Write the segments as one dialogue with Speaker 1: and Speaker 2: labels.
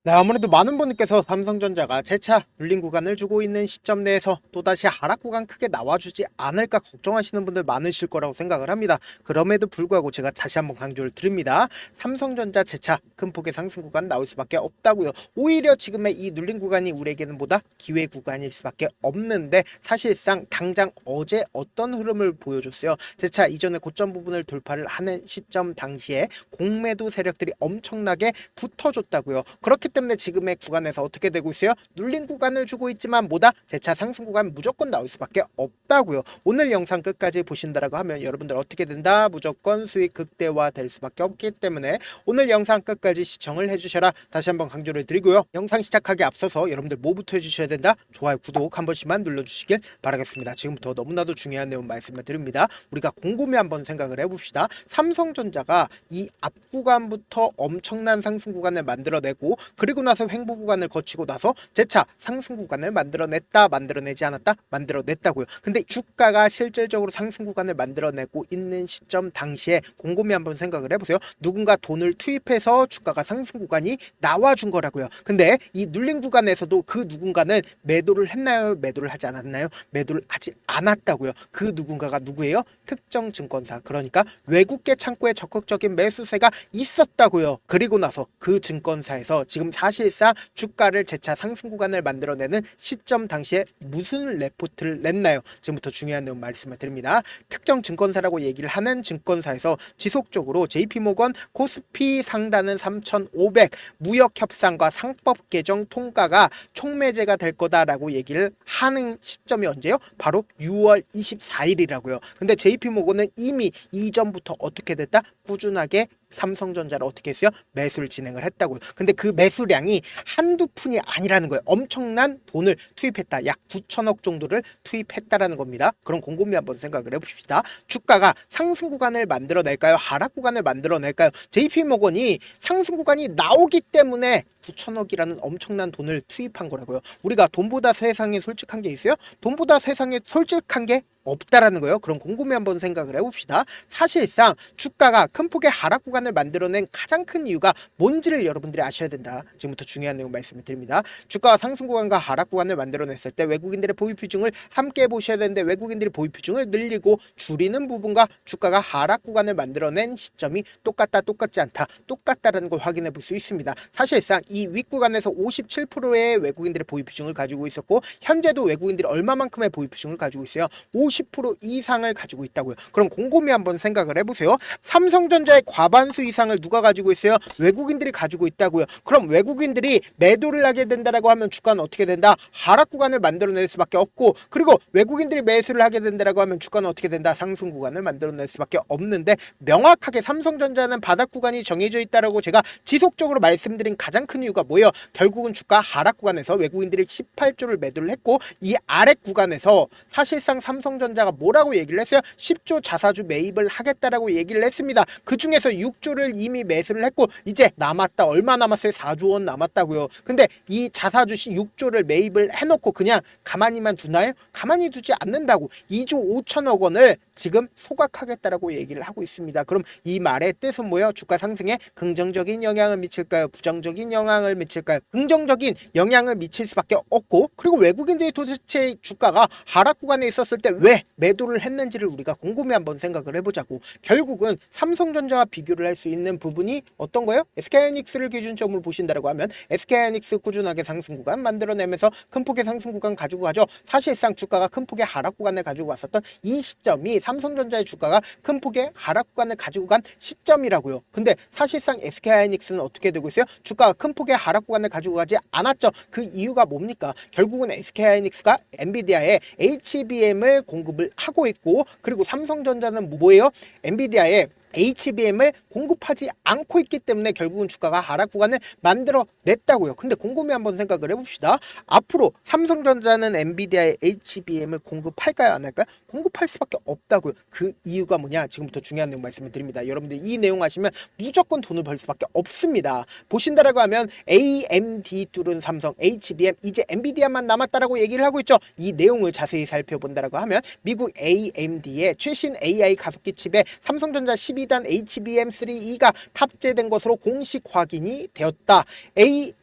Speaker 1: 네, 아무래도 많은 분들께서 삼성전자가 재차 눌린 구간을 주고 있는 시점 내에서 또다시 하락 구간 크게 나와주지 않을까 걱정하시는 분들 많으실 거라고 생각을 합니다. 그럼에도 불구하고 제가 다시 한번 강조를 드립니다. 삼성전자 재차 큰 폭의 상승 구간 나올 수밖에 없다고요. 오히려 지금의 이 눌린 구간이 우리에게는 보다 기회 구간일 수밖에 없는데, 사실상 당장 어제 어떤 흐름을 보여줬어요. 재차 이전의 고점 부분을 돌파를 하는 시점 당시에 공매도 세력들이 엄청나게 붙어줬다고요. 그렇기 때문에 지금의 구간에서 어떻게 되고 있어요? 눌린 구간을 주고 있지만 뭐다? 재차 상승 구간 무조건 나올 수밖에 없다고요. 오늘 영상 끝까지 보신다라고 하면 여러분들 어떻게 된다? 무조건 수익 극대화 될 수밖에 없기 때문에 오늘 영상 끝까지 시청을 해주셔라 다시 한번 강조를 드리고요. 영상 시작하기 앞서서 여러분들 뭐부터 해주셔야 된다? 좋아요, 구독 한 번씩만 눌러주시길 바라겠습니다. 지금부터 너무나도 중요한 내용 말씀을 드립니다. 우리가 곰곰이 한번 생각을 해봅시다. 삼성전자가 이 앞 구간부터 엄청난 상승 구간을 만들어내고, 그리고 나서 횡보 구간을 거치고 나서 재차 상승 구간을 만들어냈다, 만들어내지 않았다, 만들어냈다고요. 근데 주가가 실질적으로 상승 구간을 만들어내고 있는 시점 당시에 곰곰이 한번 생각을 해보세요. 누군가 돈을 투입해서 주가가 상승 구간이 나와준 거라고요. 근데 이 눌린 구간에서도 그 누군가는 매도를 했나요? 매도를 하지 않았나요? 매도를 하지 않았다고요. 그 누군가가 누구예요? 특정 증권사, 그러니까 외국계 창구에 적극적인 매수세가 있었다고요. 그리고 나서 그 증권사에서 지금 사실상 주가를 재차 상승 구간을 만들어내는 시점 당시에 무슨 레포트를 냈나요? 지금부터 중요한 내용 말씀을 드립니다. 특정 증권사라고 얘기를 하는 증권사에서 지속적으로 JP모건 코스피 상단은 3,500, 무역 협상과 상법 개정 통과가 촉매제가 될 거다라고 얘기를 하는 시점이 언제요? 바로 6월 24일이라고요. 근데 JP모건은 이미 이전부터 어떻게 됐다? 꾸준하게 삼성전자를 어떻게 했어요? 매수를 진행을 했다고요. 근데 그 매수량이 한두 푼이 아니라는 거예요. 엄청난 돈을 투입했다. 약 9천억 정도를 투입했다라는 겁니다. 그럼 곰곰이 한번 생각을 해봅시다. 주가가 상승 구간을 만들어낼까요? 하락 구간을 만들어낼까요? JP모건이 상승 구간이 나오기 때문에 9천억이라는 엄청난 돈을 투입한 거라고요. 우리가 돈보다 세상에 솔직한 게 있어요? 돈보다 세상에 솔직한 게 없다라는 거예요. 그럼 곰곰이 한번 생각을 해봅시다. 사실상 주가가 큰 폭의 하락 구간을 만들어낸 가장 큰 이유가 뭔지를 여러분들이 아셔야 된다. 지금부터 중요한 내용 말씀을 드립니다. 주가가 상승 구간과 하락 구간을 만들어냈을 때 외국인들의 보유 비중을 함께 보셔야 되는데, 외국인들이 보유 비중을 늘리고 줄이는 부분과 주가가 하락 구간을 만들어낸 시점이 똑같다, 똑같지 않다, 똑같다라는 걸 확인해 볼 수 있습니다. 사실상 이 윗구간에서 57%의 외국인들의 보유 비중을 가지고 있었고, 현재도 외국인들이 얼마만큼의 보유 비중을 가지고 있어요? 50% 이상을 가지고 있다고요. 그럼 곰곰이 한번 생각을 해보세요. 삼성전자의 과반수 이상을 누가 가지고 있어요? 외국인들이 가지고 있다고요. 그럼 외국인들이 매도를 하게 된다라고 하면 주가는 어떻게 된다? 하락 구간을 만들어낼 수밖에 없고, 그리고 외국인들이 매수를 하게 된다라고 하면 주가는 어떻게 된다? 상승 구간을 만들어낼 수밖에 없는데, 명확하게 삼성전자는 바닥 구간이 정해져 있다라고 제가 지속적으로 말씀드린 가장 큰 이유가 뭐예요? 결국은 주가 하락 구간에서 외국인들이 18조를 매도를 했고, 이 아래 구간에서 사실상 삼성전자가 뭐라고 얘기를 했어요? 10조 자사주 매입을 하겠다라고 얘기를 했습니다. 그 중에서 6조를 이미 매수를 했고, 이제 남았다. 얼마 남았어요? 4조 원 남았다고요. 근데 이 자사주 6조를 매입을 해놓고 그냥 가만히만 두나요? 가만히 두지 않는다고. 2조 5천억 원을 지금 소각하겠다라고 얘기를 하고 있습니다. 그럼 이 말의 뜻은 뭐예요? 주가 상승에 긍정적인 영향을 미칠까요? 부정적인 영향을 미칠까요? 긍정적인 영향을 미칠 수밖에 없고, 그리고 외국인들이 도대체 주가가 하락 구간에 있었을 때 왜 매도를 했는지를 우리가 곰곰이 한번 생각을 해보자고. 결국은 삼성전자와 비교를 할 수 있는 부분이 어떤 거예요? SK하이닉스를 기준점으로 보신다고 하면 SK하이닉스 꾸준하게 상승 구간 만들어내면서 큰 폭의 상승 구간 가지고 가죠. 사실상 주가가 큰 폭의 하락 구간을 가지고 왔었던 이 시점이 삼성전자의 주가가 큰 폭의 하락 구간을 가지고 간 시점이라고요. 근데 사실상 SK하이닉스는 어떻게 되고 있어요? 주가가 큰 폭의 하락 구간을 가지고 가지 않았죠. 그 이유가 뭡니까? 결국은 SK하이닉스가 엔비디아에 HBM을 공급을 하고 있고, 그리고 삼성전자는 뭐예요? 엔비디아에 HBM을 공급하지 않고 있기 때문에 결국은 주가가 하락 구간을 만들어냈다고요. 근데 곰곰이 한번 생각을 해봅시다. 앞으로 삼성전자는 엔비디아의 HBM을 공급할까요? 안 할까요? 공급할 수밖에 없다고요. 그 이유가 뭐냐? 지금부터 중요한 내용 말씀을 드립니다. 여러분들 이 내용 하시면 무조건 돈을 벌 수밖에 없습니다. 보신다라고 하면 AMD 뚫은 삼성, HBM, 이제 엔비디아만 남았다라고 얘기를 하고 있죠. 이 내용을 자세히 살펴본다라고 하면 미국 AMD의 최신 AI 가속기 칩에 삼성전자 12 비단 HBM3E가 탑재된 것으로 공식 확인이 되었다.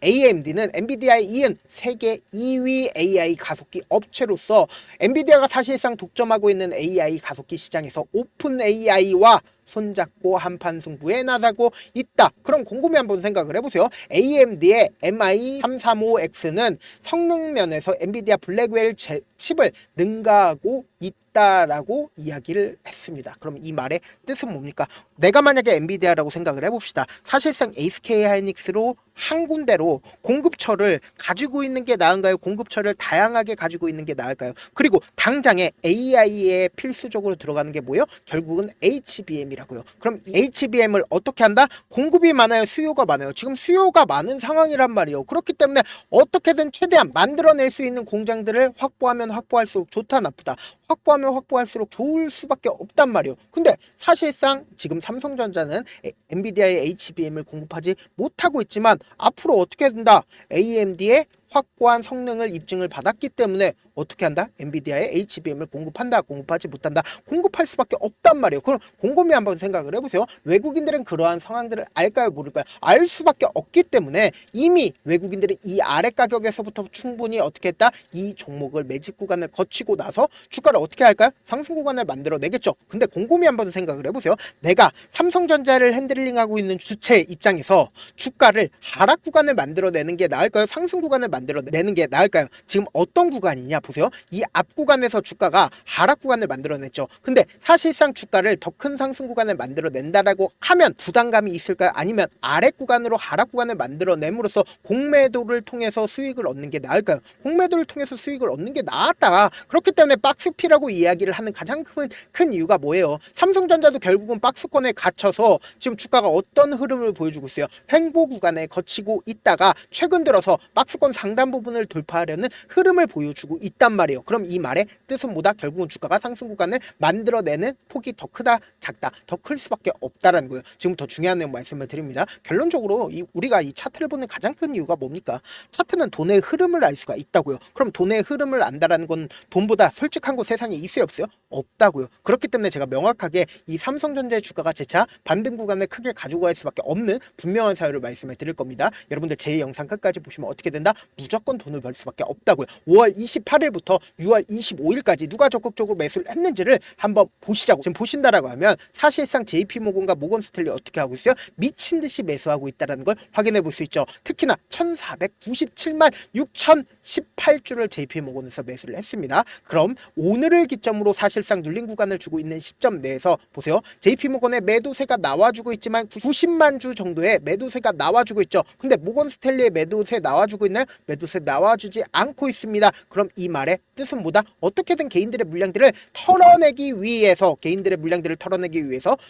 Speaker 1: AMD는 엔비디아에 이은 세계 2위 AI 가속기 업체로서 엔비디아가 사실상 독점하고 있는 AI 가속기 시장에서 오픈 AI와 손잡고 한판 승부에 나서고 있다. 그럼 곰곰이 한번 생각을 해보세요. AMD의 MI335X는 성능 면에서 엔비디아 블랙웰 칩을 능가하고 있다라고 이야기를 했습니다. 그럼 이 말의 뜻은 뭡니까? 내가 만약에 엔비디아라고 생각을 해봅시다. 사실상 SK 하이닉스로 한 군데로 공급처를 가지고 있는 게 나은가요? 공급처를 다양하게 가지고 있는 게 나을까요? 그리고 당장에 AI에 필수적으로 들어가는 게 뭐예요? 결국은 HBM이라고요. 그럼 HBM을 어떻게 한다? 공급이 많아요? 수요가 많아요? 지금 수요가 많은 상황이란 말이에요. 그렇기 때문에 어떻게든 최대한 만들어낼 수 있는 공장들을 확보하면 확보할수록 좋다 나쁘다. 확보하면 확보할수록 좋을 수밖에 없단 말이에요. 근데 사실상 지금 삼성전자는 엔비디아의 HBM을 공급하지 못하고 있지만 앞으로 어떻게 된다? AMD의 확고한 성능을 입증을 받았기 때문에 어떻게 한다? 엔비디아의 HBM을 공급한다? 공급하지 못한다? 공급할 수밖에 없단 말이에요. 그럼 곰곰이 한번 생각을 해보세요. 외국인들은 그러한 상황들을 알까요? 모를까요? 알 수밖에 없기 때문에 이미 외국인들이 이 아래 가격에서부터 충분히 어떻게 했다? 이 종목을 매집 구간을 거치고 나서 주가를 어떻게 할까요? 상승 구간을 만들어내겠죠. 근데 곰곰이 한번 생각을 해보세요. 내가 삼성전자를 핸들링하고 있는 주체 입장에서 주가를 하락 구간을 만들어내는 게 나을까요? 상승 구간을 만들어내는 게 나을까요? 지금 어떤 구간이냐 보세요. 이 앞 구간에서 주가가 하락 구간을 만들어냈죠. 근데 사실상 주가를 더 큰 상승 구간을 만들어낸다라고 하면 부담감이 있을까요? 아니면 아래 구간으로 하락 구간을 만들어냄으로써 공매도를 통해서 수익을 얻는 게 나을까요? 공매도를 통해서 수익을 얻는 게 나았다. 그렇기 때문에 박스피라고 이야기를 하는 가장 큰 이유가 뭐예요? 삼성전자도 결국은 박스권에 갇혀서 지금 주가가 어떤 흐름을 보여주고 있어요? 횡보 구간에 거치고 있다가 최근 들어서 박스권 상단 부분을 돌파하려는 흐름을 보여주고 있단 말이에요. 그럼 이 말의 뜻은 뭐다? 결국은 주가가 상승 구간을 만들어내는 폭이 더 크다, 작다, 더 클 수밖에 없다라는 거예요. 지금 더 중요한 내용 말씀을 드립니다. 결론적으로 우리가 이 차트를 보는 가장 큰 이유가 뭡니까? 차트는 돈의 흐름을 알 수가 있다고요. 그럼 돈의 흐름을 안다라는 건 돈보다 솔직한 거 세상에 있어요, 없어요? 없다고요. 그렇기 때문에 제가 명확하게 이 삼성전자의 주가가 재차 반등 구간을 크게 가지고 갈 수밖에 없는 분명한 사유를 말씀을 드릴 겁니다. 여러분들 제 영상 끝까지 보시면 어떻게 된다? 무조건 돈을 벌 수밖에 없다고요. 5월 28일부터 6월 25일까지 누가 적극적으로 매수를 했는지를 한번 보시자고. 지금 보신다라고 하면 사실상 JP모건과 모건스탠리 어떻게 하고 있어요? 미친 듯이 매수하고 있다는 걸 확인해 볼 수 있죠. 특히나 1497만 6018주를 JP모건에서 매수를 했습니다. 그럼 오늘을 기점으로 사실상 눌린 구간을 주고 있는 시점 내에서 보세요. JP모건의 매도세가 나와주고 있지만 90만 주 정도의 매도세가 나와주고 있죠. 근데 모건스탠리의 매도세 나와주고 있나요? 매도세 나와주지 않고 있습니다. 그럼 이 말의 뜻은 뭐다? 어떻게든 개인들의 물량들을 털어내기 위해서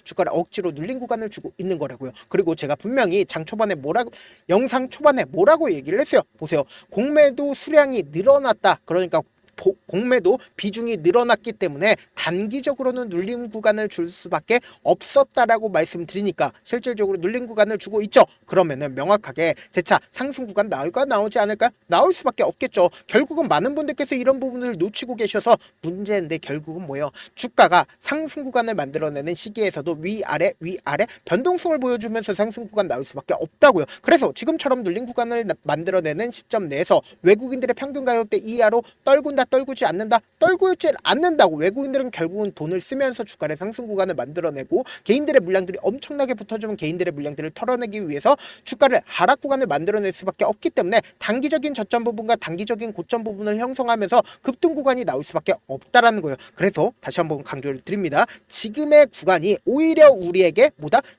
Speaker 1: 주가를 억지로 눌린 구간을 주고 있는 거라고요. 그리고 제가 분명히 영상 초반에 뭐라고 얘기를 했어요. 보세요. 공매도 수량이 늘어났다. 그러니까 공매도 비중이 늘어났기 때문에 단기적으로는 눌림 구간을 줄 수밖에 없었다라고 말씀드리니까 실질적으로 눌림 구간을 주고 있죠. 그러면은 명확하게 재차 상승 구간 나올까 나오지 않을까? 나올 수밖에 없겠죠. 결국은 많은 분들께서 이런 부분을 놓치고 계셔서 문제인데 결국은 뭐예요? 주가가 상승 구간을 만들어내는 시기에서도 위아래 변동성을 보여주면서 상승 구간 나올 수밖에 없다고요. 그래서 지금처럼 눌림 구간을 만들어내는 시점 내에서 외국인들의 평균 가격대 이하로 떨구지 않는다? 떨구지 않는다고. 외국인들은 결국은 돈을 쓰면서 주가의 상승 구간을 만들어내고 개인들의 물량들이 엄청나게 붙어주면 개인들의 물량들을 털어내기 위해서 주가를 하락 구간을 만들어낼 수밖에 없기 때문에 단기적인 저점 부분과 단기적인 고점 부분을 형성하면서 급등 구간이 나올 수밖에 없다라는 거예요. 그래서 다시 한번 강조를 드립니다. 지금의 구간이 오히려 우리에게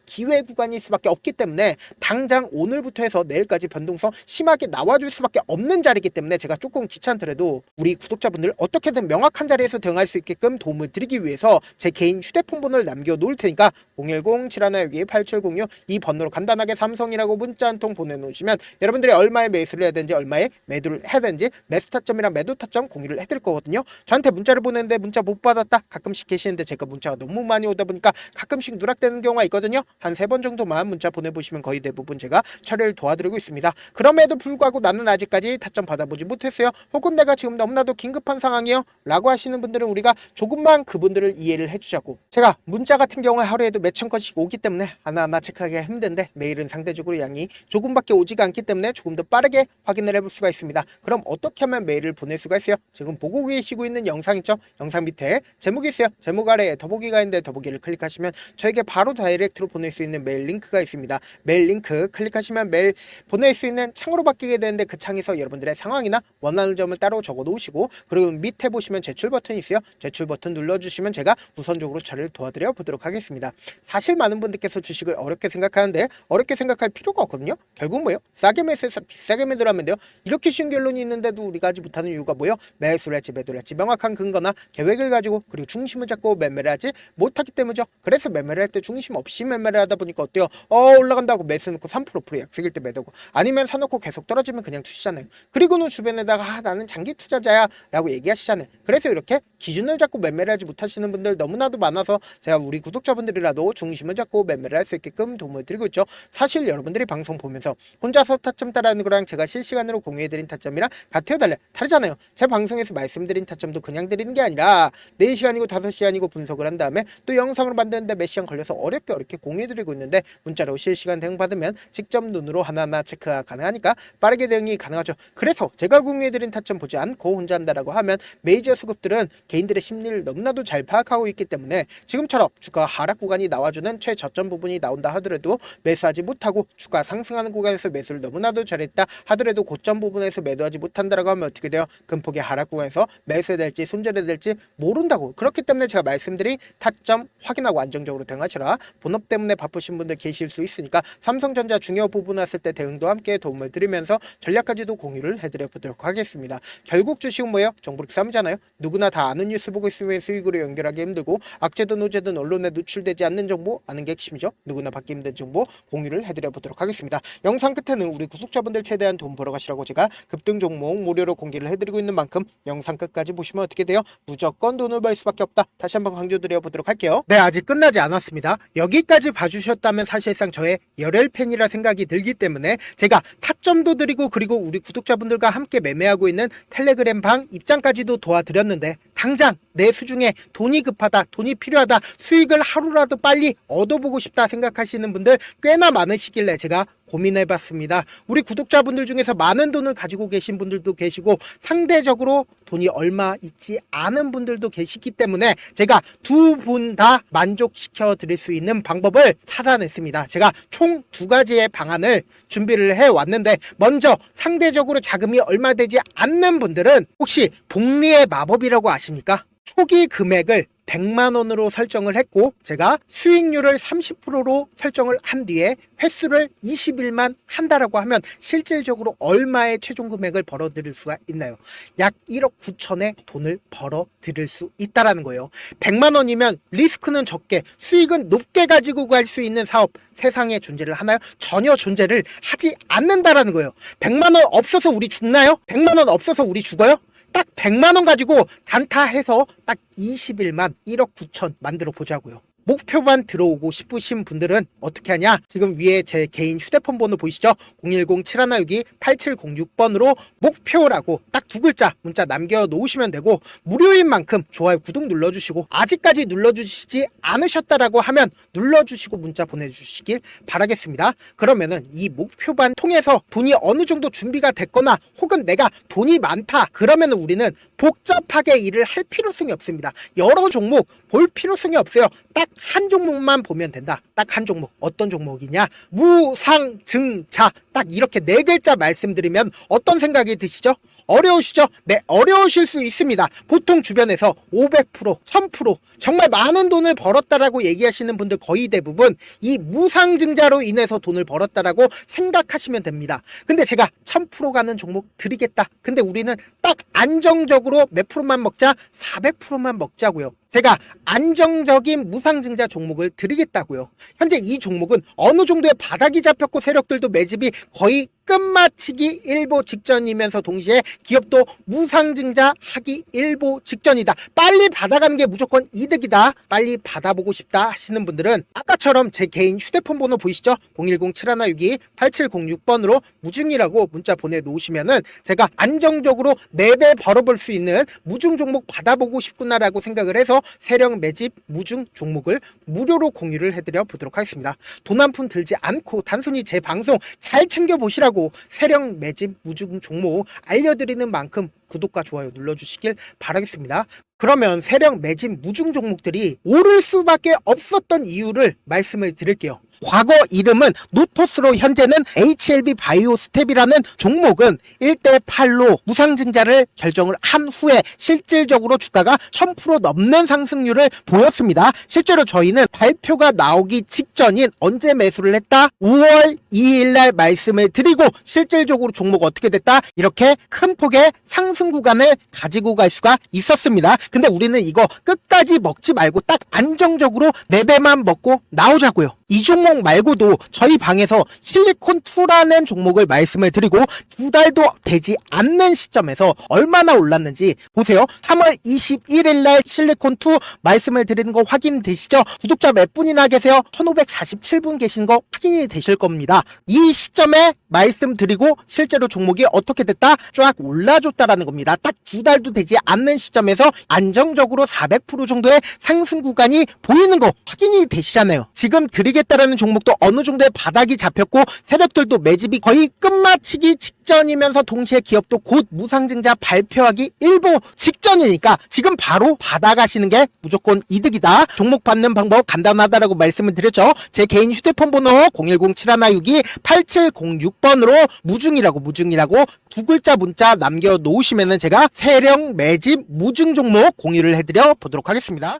Speaker 1: 기회 구간일 수밖에 없기 때문에 당장 오늘부터 해서 내일까지 변동성 심하게 나와줄 수밖에 없는 자리이기 때문에 제가 조금 귀찮더라도 우리 구독자분들 어떻게든 명확한 자리에서 대응할 수 있게끔 도움을 드리기 위해서 제 개인 휴대폰 번호를 남겨놓을 테니까 010-7162-8706 이 번호로 간단하게 삼성이라고 문자 한 통 보내놓으시면 여러분들이 얼마에 매수를 해야 되는지 얼마에 매도를 해야 되는지 매수 타점이랑 매도 타점 공유를 해드릴 거거든요. 저한테 문자를 보내는데 문자 못 받았다 가끔씩 계시는데 제가 문자가 너무 많이 오다 보니까 가끔씩 누락되는 경우가 있거든요. 한 3번 정도만 문자 보내보시면 거의 대부분 제가 처리를 도와드리고 있습니다. 그럼에도 불구하고 나는 아직까지 타점 받아보지 못했어요. 혹은 내가 지금 너무나도 긴급한 상황이요 라고 하시는 분들은 우리가 조금만 그분들을 이해를 해주자고, 제가 문자 같은 경우에 하루에도 몇천 건씩 오기 때문에 하나하나 체크하기가 힘든데 메일은 상대적으로 양이 조금밖에 오지가 않기 때문에 조금 더 빠르게 확인을 해볼 수가 있습니다. 그럼 어떻게 하면 메일을 보낼 수가 있어요? 지금 보고 계시고 있는 영상 있죠? 영상 밑에 제목이 있어요. 제목 아래에 더보기가 있는데 더보기를 클릭하시면 저에게 바로 다이렉트로 보낼 수 있는 메일 링크가 있습니다. 메일 링크 클릭하시면 메일 보낼 수 있는 창으로 바뀌게 되는데, 그 창에서 여러분들의 상황이나 원하는 점을 따로 적어 놓으시고, 그리고 밑에 보시면 제출 버튼이 있어요. 제출 버튼 눌러주시면 제가 우선적으로 처리를 도와드려 보도록 하겠습니다. 사실 많은 분들께서 주식을 어렵게 생각하는데 어렵게 생각할 필요가 없거든요. 결국 뭐예요? 싸게 매수해서 비싸게 매도를 하면 돼요. 이렇게 쉬운 결론이 있는데도 우리가 하지 못하는 이유가 뭐예요? 매수를 할지 매도를 할지 명확한 근거나 계획을 가지고, 그리고 중심을 잡고 매매를 하지 못하기 때문이죠. 그래서 매매를 할 때 중심 없이 매매를 하다 보니까 어때요? 올라간다고 매수 넣고 3% 약속일 때 매도고, 아니면 사놓고 계속 떨어지면 그냥 투시잖아요. 그리고는 주변에다가 나는 장기 투자자야 라고 얘기하시잖아요. 그래서 이렇게 기준을 잡고 매매를 하지 못하시는 분들 너무나도 많아서 제가 우리 구독자분들이라도 중심을 잡고 매매를 할 수 있게끔 도움을 드리고 있죠. 사실 여러분들이 방송 보면서 혼자서 타점 따라하는 거랑 제가 실시간으로 공유해드린 타점이랑 같아요, 달라요? 다르잖아요. 제 방송에서 말씀드린 타점도 그냥 드리는 게 아니라 4시간이고 5시간이고 분석을 한 다음에 또 영상을 만드는데 몇 시간 걸려서 어렵게 공유해드리고 있는데, 문자로 실시간 대응 받으면 직접 눈으로 하나하나 체크가 가능하니까 빠르게 대응이 가능하죠. 그래서 제가 공유해드린 타점 보지 않고 혼자 한다라고 하면 메이저 수급들은 개인들의 심리를 너무나도 잘 파악하고 있기 때문에 지금처럼 주가 하락 구간이 나와주는 최저점 부분이 나온다 하더라도 매수하지 못하고, 주가 상승하는 구간에서 매수를 너무나도 잘했다 하더라도 고점 부분에서 매도하지 못한다라고 하면 어떻게 돼요? 금폭의 하락 구간에서 매수해야 될지 손절해야 될지 모른다고. 그렇기 때문에 제가 말씀드린 타점 확인하고 안정적으로 대응하시라. 본업 때문에 바쁘신 분들 계실 수 있으니까 삼성전자 중요 부분 왔을 때 대응도 함께 도움을 드리면서 전략까지도 공유를 해드려 보도록 하겠습니다. 결국 주식은 뭐예요? 정보력 싸움이잖아요. 누구나 다 아는 뉴스 보고 있으면 수익으로 연결하기 힘들고, 악재든 호재든 언론에 노출되지 않는 정보 아는 게 핵심이죠. 누구나 받기 힘든 정보 공유를 해드려 보도록 하겠습니다. 영상 끝에는 우리 구독자분들 최대한 돈 벌어 가시라고 제가 급등 종목 무료로 공개를 해드리고 있는 만큼 영상 끝까지 보시면 어떻게 돼요? 무조건 돈을 벌 수밖에 없다. 다시 한번 강조드려 보도록 할게요. 네, 아직 끝나지 않았습니다. 여기까지 봐주셨다면 사실상 저의 열혈 팬이라 생각이 들기 때문에 제가 타점도 드리고, 그리고 우리 구독자분들과 함께 매매하고 있는 텔레그램 방 입장까지도 도와드렸는데, 당장 내 수중에 돈이 급하다, 돈이 필요하다, 수익을 하루라도 빨리 얻어보고 싶다 생각하시는 분들 꽤나 많으시길래 제가 고민해봤습니다. 우리 구독자분들 중에서 많은 돈을 가지고 계신 분들도 계시고 상대적으로 돈이 얼마 있지 않은 분들도 계시기 때문에 제가 두 분 다 만족시켜 드릴 수 있는 방법을 찾아냈습니다. 제가 총 2가지의 방안을 준비를 해왔는데, 먼저 상대적으로 자금이 얼마 되지 않는 분들은 혹시 복리의 마법이라고 아십니까? 초기 금액을 100만원으로 설정을 했고, 제가 수익률을 30%로 설정을 한 뒤에 횟수를 20일만 한다라고 하면 실질적으로 얼마의 최종 금액을 벌어들일 수가 있나요? 약 1억 9천의 돈을 벌어들일 수 있다라는 거예요. 100만원이면 리스크는 적게 수익은 높게 가지고 갈 수 있는 사업 세상에 존재를 하나요? 전혀 존재를 하지 않는다라는 거예요. 100만원 없어서 우리 죽나요? 100만원 없어서 우리 죽어요? 딱 100만원 가지고 단타해서 딱 20일만 1억 9천 만들어 보자고요. 목표만 들어오고 싶으신 분들은 어떻게 하냐? 지금 위에 제 개인 휴대폰 번호 보이시죠? 010-7162-8706번으로 목표라고 딱 2글자 문자 남겨놓으시면 되고, 무료인 만큼 좋아요, 구독 눌러주시고, 아직까지 눌러주시지 않으셨다라고 하면 눌러주시고 문자 보내주시길 바라겠습니다. 그러면은 이 목표반 통해서 돈이 어느 정도 준비가 됐거나, 혹은 내가 돈이 많다 그러면은 우리는 복잡하게 일을 할 필요성이 없습니다. 여러 종목 볼 필요성이 없어요. 딱 한 종목만 보면 된다. 딱 한 종목. 어떤 종목이냐? 무상증자. 딱 이렇게 4글자 말씀드리면 어떤 생각이 드시죠? 어려우시죠? 네, 어려우실 수 있습니다. 보통 주변에서 500%, 1000% 정말 많은 돈을 벌었다라고 얘기하시는 분들 거의 대부분 이 무상증자로 인해서 돈을 벌었다라고 생각하시면 됩니다. 근데 제가 1000% 가는 종목 드리겠다. 근데 우리는 딱 안정적으로 몇 프로만 먹자? 400%만 먹자고요. 제가 안정적인 무상증자 종목을 드리겠다고요. 현재 이 종목은 어느 정도의 바닥이 잡혔고 세력들도 매집이 거의 끝마치기 일보 직전이면서 동시에 기업도 무상증자하기 일보 직전이다. 빨리 받아가는 게 무조건 이득이다. 빨리 받아보고 싶다 하시는 분들은 아까처럼 제 개인 휴대폰 번호 보이시죠? 010-7162-8706번으로 무중이라고 문자 보내놓으시면은 제가 안정적으로 4배 벌어볼 수 있는 무중 종목 받아보고 싶구나라고 생각을 해서 세력 매집 무중 종목을 무료로 공유를 해드려 보도록 하겠습니다. 돈 한 푼 들지 않고 단순히 제 방송 잘 챙겨보시라고 세력 매집 무중 종목 알려드리는 만큼 구독과 좋아요 눌러주시길 바라겠습니다. 그러면 세력 매집 무중 종목들이 오를 수밖에 없었던 이유를 말씀을 드릴게요. 과거 이름은 노토스로 현재는 HLB 바이오스텝이라는 종목은 1대8로 무상증자를 결정을 한 후에 실질적으로 주가가 1000% 넘는 상승률을 보였습니다. 실제로 저희는 발표가 나오기 직전인 언제 매수를 했다? 5월 2일 날 말씀을 드리고 실질적으로 종목 어떻게 됐다? 이렇게 큰 폭의 상승 구간을 가지고 갈 수가 있었습니다. 근데 우리는 이거 끝까지 먹지 말고 딱 안정적으로 4배만 먹고 나오자고요. 이 종목 말고도 저희 방에서 실리콘2라는 종목을 말씀을 드리고 2달도 되지 않는 시점에서 얼마나 올랐는지 보세요. 3월 21일 날 실리콘2 말씀을 드리는 거 확인되시죠? 구독자 몇 분이나 계세요? 1547분 계신 거 확인이 되실 겁니다. 이 시점에 말씀드리고 실제로 종목이 어떻게 됐다? 쫙 올라줬다라는 겁니다. 딱 2달도 되지 않는 시점에서 안정적으로 400% 정도의 상승 구간이 보이는 거 확인이 되시잖아요. 지금 드리겠다라는 종목도 어느 정도의 바닥이 잡혔고 세력들도 매집이 거의 끝마치기 직전이면서 동시에 기업도 곧 무상증자 발표하기 일보 직전이니까 지금 바로 받아가시는 게 무조건 이득이다. 종목 받는 방법 간단하다라고 말씀을 드렸죠. 제 개인 휴대폰 번호 010-7162-8706번으로 무중이라고 2글자 문자 남겨놓으시면은 제가 세력 매집 무중 종목 공유를 해드려 보도록 하겠습니다.